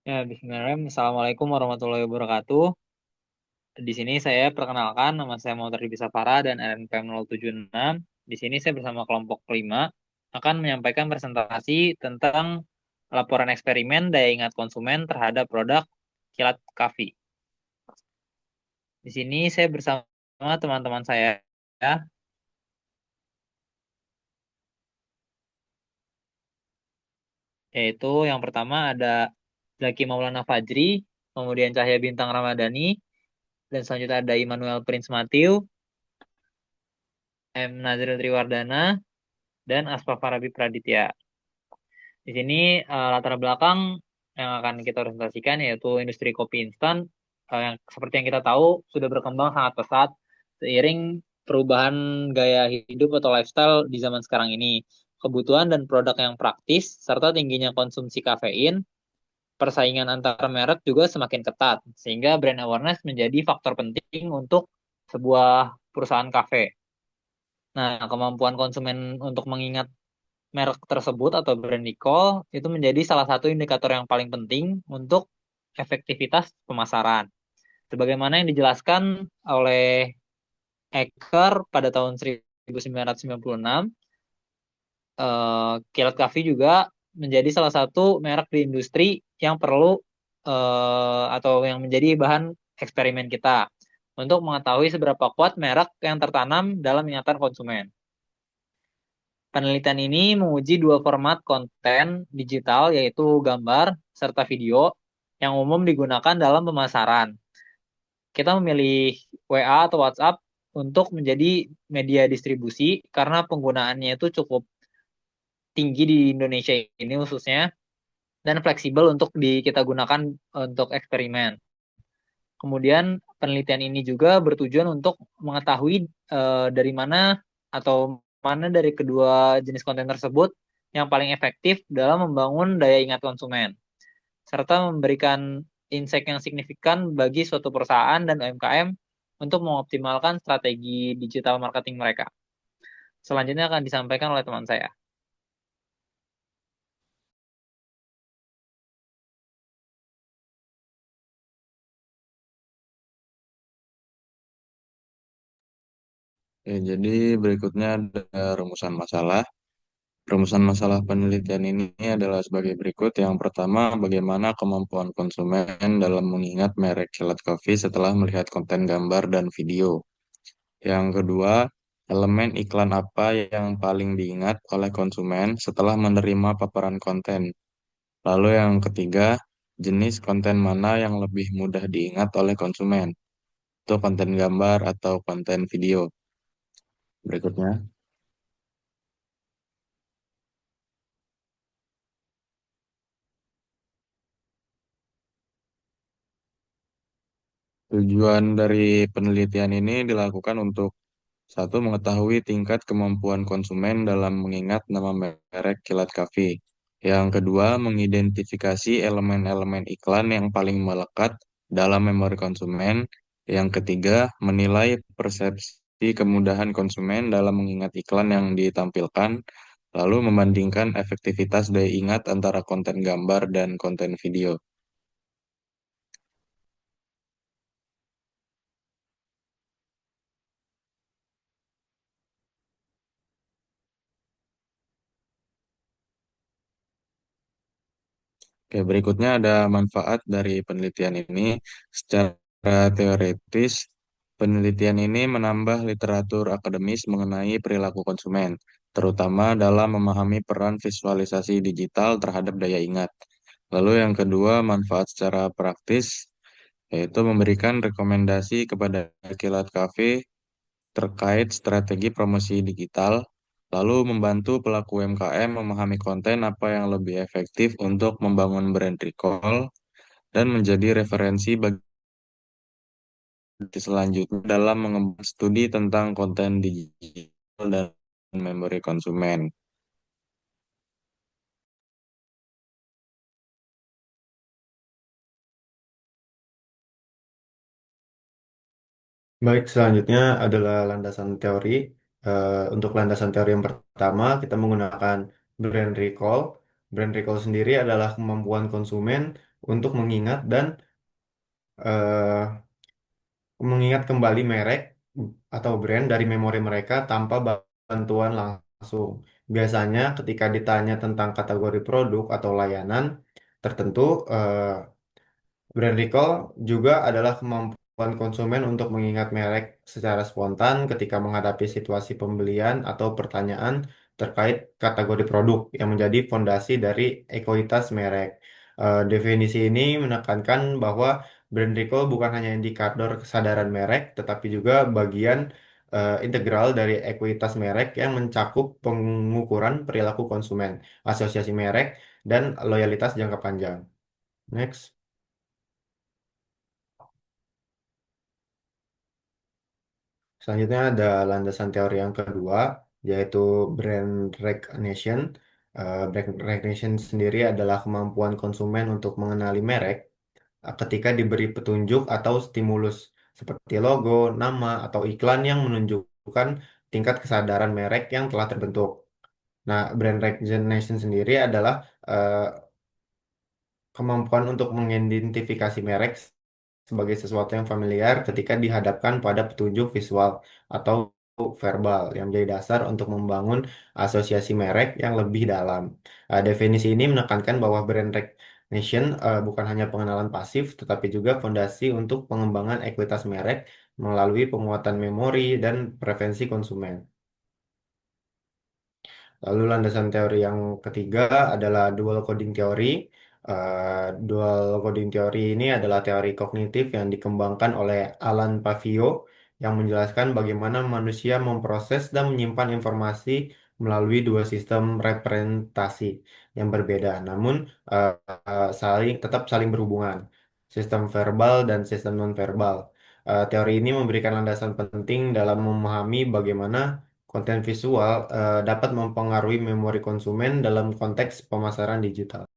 Ya, bismillahirrahmanirrahim. Assalamualaikum warahmatullahi wabarakatuh. Di sini saya perkenalkan, nama saya Maulana Bisafara dan RNPM 076. Di sini saya bersama kelompok 5 akan menyampaikan presentasi tentang laporan eksperimen daya ingat konsumen terhadap produk Kilat Kafi. Di sini saya bersama teman-teman saya, yaitu yang pertama ada Zaki Maulana Fajri, kemudian Cahya Bintang Ramadhani, dan selanjutnya ada Immanuel Prince Matthew, M. Nazril Triwardana, dan Asfa Farabi Praditya. Di sini latar belakang yang akan kita presentasikan yaitu industri kopi instan yang seperti yang kita tahu sudah berkembang sangat pesat seiring perubahan gaya hidup atau lifestyle di zaman sekarang ini. Kebutuhan dan produk yang praktis serta tingginya konsumsi kafein, persaingan antar merek juga semakin ketat sehingga brand awareness menjadi faktor penting untuk sebuah perusahaan kafe. Nah, kemampuan konsumen untuk mengingat merek tersebut atau brand recall itu menjadi salah satu indikator yang paling penting untuk efektivitas pemasaran. Sebagaimana yang dijelaskan oleh Eker pada tahun 1996, Kilat Coffee juga menjadi salah satu merek di industri yang perlu atau yang menjadi bahan eksperimen kita untuk mengetahui seberapa kuat merek yang tertanam dalam ingatan konsumen. Penelitian ini menguji dua format konten digital, yaitu gambar serta video, yang umum digunakan dalam pemasaran. Kita memilih WA atau WhatsApp untuk menjadi media distribusi karena penggunaannya itu cukup tinggi di Indonesia ini khususnya, dan fleksibel untuk kita gunakan untuk eksperimen. Kemudian penelitian ini juga bertujuan untuk mengetahui dari mana atau mana dari kedua jenis konten tersebut yang paling efektif dalam membangun daya ingat konsumen, serta memberikan insight yang signifikan bagi suatu perusahaan dan UMKM untuk mengoptimalkan strategi digital marketing mereka. Selanjutnya akan disampaikan oleh teman saya. Ya, jadi berikutnya ada rumusan masalah. Rumusan masalah penelitian ini adalah sebagai berikut. Yang pertama, bagaimana kemampuan konsumen dalam mengingat merek kilat kopi setelah melihat konten gambar dan video. Yang kedua, elemen iklan apa yang paling diingat oleh konsumen setelah menerima paparan konten. Lalu yang ketiga, jenis konten mana yang lebih mudah diingat oleh konsumen. Itu konten gambar atau konten video. Berikutnya. Tujuan dari penelitian ini dilakukan untuk satu, mengetahui tingkat kemampuan konsumen dalam mengingat nama merek Kilat Coffee. Yang kedua, mengidentifikasi elemen-elemen iklan yang paling melekat dalam memori konsumen. Yang ketiga, menilai persepsi kemudahan konsumen dalam mengingat iklan yang ditampilkan, lalu membandingkan efektivitas daya ingat antara konten gambar dan konten video. Oke, berikutnya ada manfaat dari penelitian ini. Secara teoritis, penelitian ini menambah literatur akademis mengenai perilaku konsumen, terutama dalam memahami peran visualisasi digital terhadap daya ingat. Lalu yang kedua, manfaat secara praktis, yaitu memberikan rekomendasi kepada Kilat Cafe terkait strategi promosi digital, lalu membantu pelaku UMKM memahami konten apa yang lebih efektif untuk membangun brand recall, dan menjadi referensi bagi selanjutnya dalam mengembangkan studi tentang konten digital dan memori konsumen. Baik, selanjutnya adalah landasan teori. Untuk landasan teori yang pertama, kita menggunakan brand recall. Brand recall sendiri adalah kemampuan konsumen untuk eh, mengingat kembali merek atau brand dari memori mereka tanpa bantuan langsung. Biasanya ketika ditanya tentang kategori produk atau layanan tertentu, brand recall juga adalah kemampuan konsumen untuk mengingat merek secara spontan ketika menghadapi situasi pembelian atau pertanyaan terkait kategori produk yang menjadi fondasi dari ekuitas merek. Definisi ini menekankan bahwa brand recall bukan hanya indikator kesadaran merek, tetapi juga bagian integral dari ekuitas merek yang mencakup pengukuran perilaku konsumen, asosiasi merek, dan loyalitas jangka panjang. Next. Selanjutnya ada landasan teori yang kedua, yaitu brand recognition. Brand recognition sendiri adalah kemampuan konsumen untuk mengenali merek ketika diberi petunjuk atau stimulus, seperti logo, nama, atau iklan yang menunjukkan tingkat kesadaran merek yang telah terbentuk. Nah, brand recognition sendiri adalah eh, kemampuan untuk mengidentifikasi merek sebagai sesuatu yang familiar ketika dihadapkan pada petunjuk visual atau verbal yang menjadi dasar untuk membangun asosiasi merek yang lebih dalam. Definisi ini menekankan bahwa brand recognition bukan hanya pengenalan pasif, tetapi juga fondasi untuk pengembangan ekuitas merek melalui penguatan memori dan preferensi konsumen. Lalu landasan teori yang ketiga adalah dual coding teori. Dual coding teori ini adalah teori kognitif yang dikembangkan oleh Alan Pavio yang menjelaskan bagaimana manusia memproses dan menyimpan informasi melalui dua sistem representasi yang berbeda, namun tetap saling berhubungan, sistem verbal dan sistem nonverbal. Teori ini memberikan landasan penting dalam memahami bagaimana konten visual dapat mempengaruhi memori konsumen dalam konteks pemasaran digital.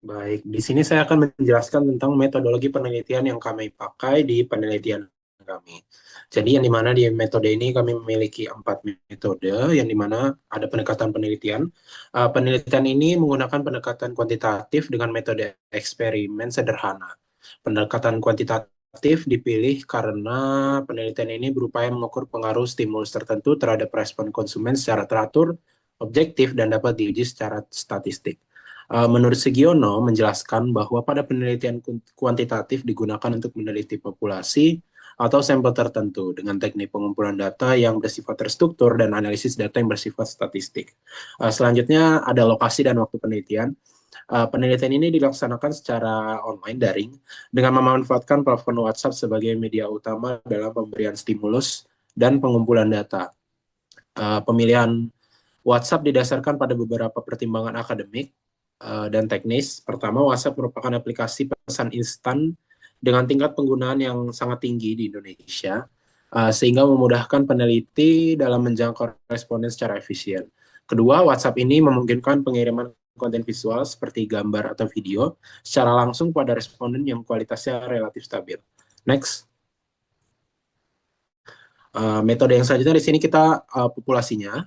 Baik, di sini saya akan menjelaskan tentang metodologi penelitian yang kami pakai di penelitian kami. Jadi yang dimana di metode ini kami memiliki 4 metode, yang dimana ada pendekatan penelitian. Penelitian ini menggunakan pendekatan kuantitatif dengan metode eksperimen sederhana. Pendekatan kuantitatif dipilih karena penelitian ini berupaya mengukur pengaruh stimulus tertentu terhadap respon konsumen secara teratur, objektif, dan dapat diuji secara statistik. Menurut Sugiono menjelaskan bahwa pada penelitian kuantitatif digunakan untuk meneliti populasi atau sampel tertentu dengan teknik pengumpulan data yang bersifat terstruktur dan analisis data yang bersifat statistik. Selanjutnya ada lokasi dan waktu penelitian. Penelitian ini dilaksanakan secara online daring dengan memanfaatkan platform WhatsApp sebagai media utama dalam pemberian stimulus dan pengumpulan data. Pemilihan WhatsApp didasarkan pada beberapa pertimbangan akademik dan teknis. Pertama, WhatsApp merupakan aplikasi pesan instan dengan tingkat penggunaan yang sangat tinggi di Indonesia, sehingga memudahkan peneliti dalam menjangkau responden secara efisien. Kedua, WhatsApp ini memungkinkan pengiriman konten visual seperti gambar atau video secara langsung pada responden yang kualitasnya relatif stabil. Next. Metode yang selanjutnya di sini kita populasinya.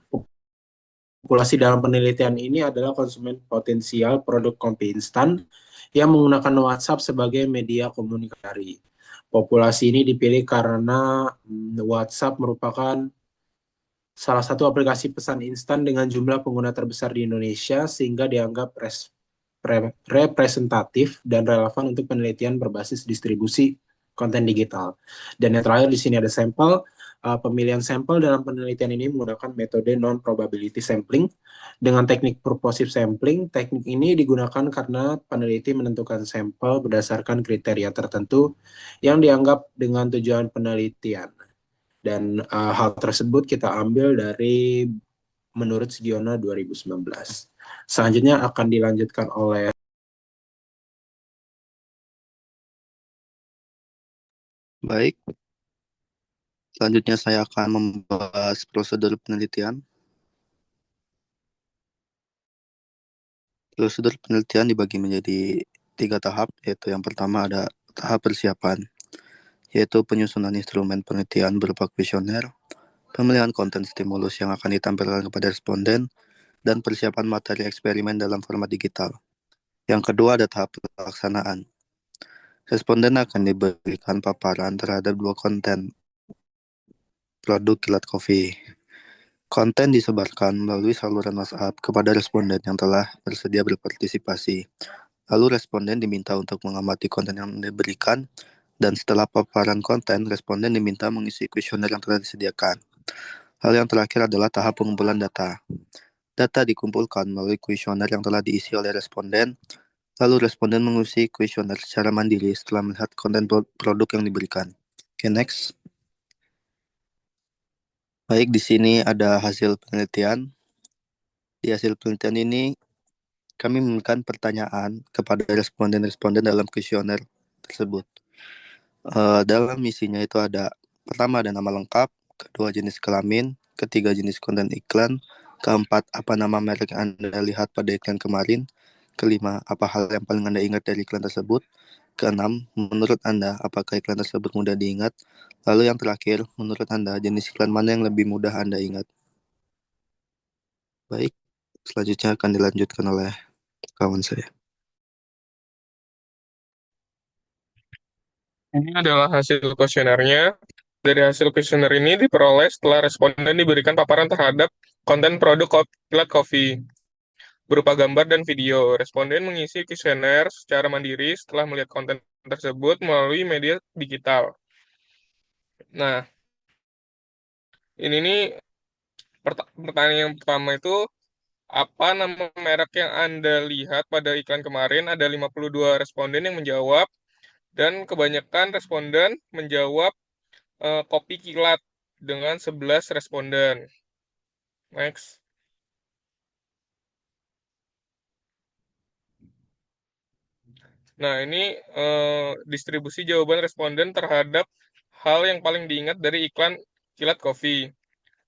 Populasi dalam penelitian ini adalah konsumen potensial produk kopi instan yang menggunakan WhatsApp sebagai media komunikasi. Populasi ini dipilih karena WhatsApp merupakan salah satu aplikasi pesan instan dengan jumlah pengguna terbesar di Indonesia sehingga dianggap representatif dan relevan untuk penelitian berbasis distribusi konten digital. Dan yang terakhir di sini ada sampel. Pemilihan sampel dalam penelitian ini menggunakan metode non-probability sampling dengan teknik purposive sampling. Teknik ini digunakan karena peneliti menentukan sampel berdasarkan kriteria tertentu yang dianggap dengan tujuan penelitian. Dan hal tersebut kita ambil dari menurut Sugiono 2019. Selanjutnya akan dilanjutkan oleh Baik, selanjutnya saya akan membahas prosedur penelitian. Prosedur penelitian dibagi menjadi 3 tahap, yaitu yang pertama ada tahap persiapan, yaitu penyusunan instrumen penelitian berupa kuesioner, pemilihan konten stimulus yang akan ditampilkan kepada responden, dan persiapan materi eksperimen dalam format digital. Yang kedua ada tahap pelaksanaan. Responden akan diberikan paparan terhadap dua konten produk kilat kopi. Konten disebarkan melalui saluran WhatsApp kepada responden yang telah bersedia berpartisipasi. Lalu responden diminta untuk mengamati konten yang diberikan, dan setelah paparan konten, responden diminta mengisi kuesioner yang telah disediakan. Hal yang terakhir adalah tahap pengumpulan data. Data dikumpulkan melalui kuesioner yang telah diisi oleh responden, lalu responden mengisi kuesioner secara mandiri setelah melihat konten produk yang diberikan. Oke, next. Baik, di sini ada hasil penelitian. Di hasil penelitian ini, kami memberikan pertanyaan kepada responden-responden dalam kuesioner tersebut. Dalam isinya itu ada, pertama ada nama lengkap, kedua jenis kelamin, ketiga jenis konten iklan, keempat apa nama merek yang Anda lihat pada iklan kemarin, kelima apa hal yang paling Anda ingat dari iklan tersebut, keenam menurut Anda apakah iklan tersebut mudah diingat, lalu yang terakhir menurut Anda jenis iklan mana yang lebih mudah Anda ingat. Baik, selanjutnya akan dilanjutkan oleh kawan saya. Ini adalah hasil kuesionernya. Dari hasil kuesioner ini diperoleh setelah responden diberikan paparan terhadap konten produk kilat kopi berupa gambar dan video. Responden mengisi kuesioner secara mandiri setelah melihat konten tersebut melalui media digital. Nah, ini nih pertanyaan yang pertama itu, apa nama merek yang Anda lihat pada iklan kemarin? Ada 52 responden yang menjawab, dan kebanyakan responden menjawab kopi kilat dengan 11 responden. Next. Nah, ini distribusi jawaban responden terhadap hal yang paling diingat dari iklan kilat kopi.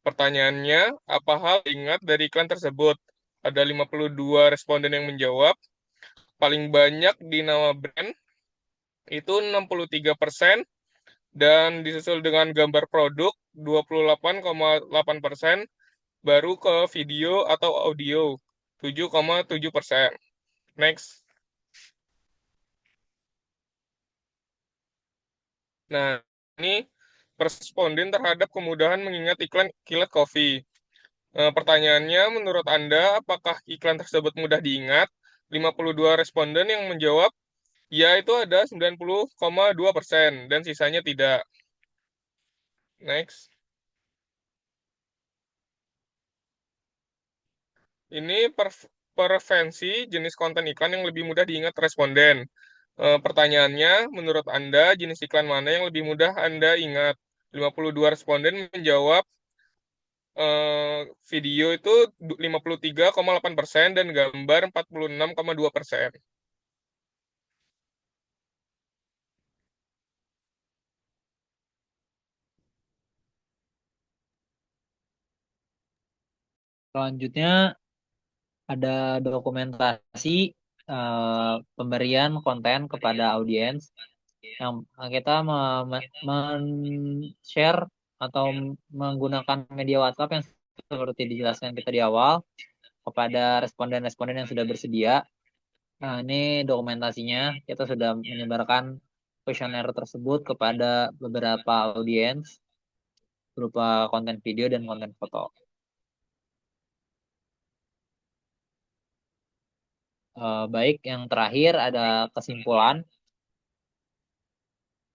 Pertanyaannya, apa hal diingat dari iklan tersebut? Ada 52 responden yang menjawab. Paling banyak di nama brand, itu 63%, dan disusul dengan gambar produk 28,8%, baru ke video atau audio 7,7%. Next. Nah, ini responden terhadap kemudahan mengingat iklan kilat kopi. Pertanyaannya, menurut Anda, apakah iklan tersebut mudah diingat? 52 responden yang menjawab, ya, itu ada 90,2%, dan sisanya tidak. Next. Ini preferensi jenis konten iklan yang lebih mudah diingat responden. Pertanyaannya, menurut Anda, jenis iklan mana yang lebih mudah Anda ingat? 52 responden menjawab video itu 53,8% dan gambar 46,2%. Selanjutnya ada dokumentasi pemberian konten kepada audiens yang kita men-share atau menggunakan media WhatsApp yang seperti dijelaskan kita di awal kepada responden-responden yang sudah bersedia. Nah, ini dokumentasinya. Kita sudah menyebarkan kuesioner tersebut kepada beberapa audiens berupa konten video dan konten foto. Baik, yang terakhir ada kesimpulan.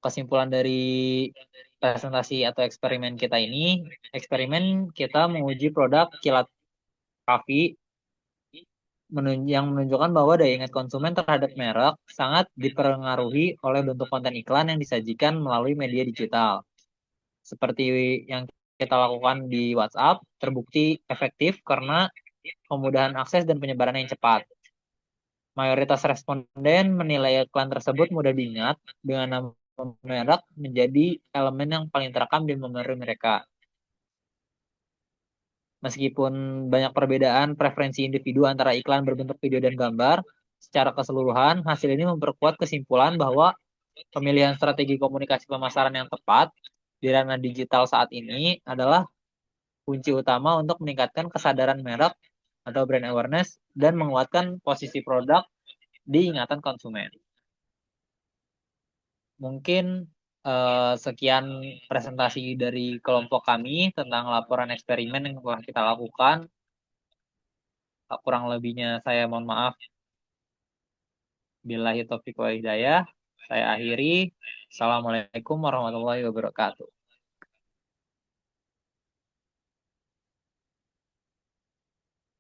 Kesimpulan dari presentasi atau eksperimen kita ini, eksperimen kita menguji produk kilat kafe yang menunjukkan bahwa daya ingat konsumen terhadap merek sangat dipengaruhi oleh bentuk konten iklan yang disajikan melalui media digital. Seperti yang kita lakukan di WhatsApp, terbukti efektif karena kemudahan akses dan penyebaran yang cepat. Mayoritas responden menilai iklan tersebut mudah diingat dengan nama merek menjadi elemen yang paling terekam di memori mereka. Meskipun banyak perbedaan preferensi individu antara iklan berbentuk video dan gambar, secara keseluruhan hasil ini memperkuat kesimpulan bahwa pemilihan strategi komunikasi pemasaran yang tepat di ranah digital saat ini adalah kunci utama untuk meningkatkan kesadaran merek atau brand awareness dan menguatkan posisi produk di ingatan konsumen. Mungkin sekian presentasi dari kelompok kami tentang laporan eksperimen yang telah kita lakukan. Kurang lebihnya saya mohon maaf. Billahi taufiq wa hidayah. Saya akhiri. Assalamualaikum warahmatullahi wabarakatuh.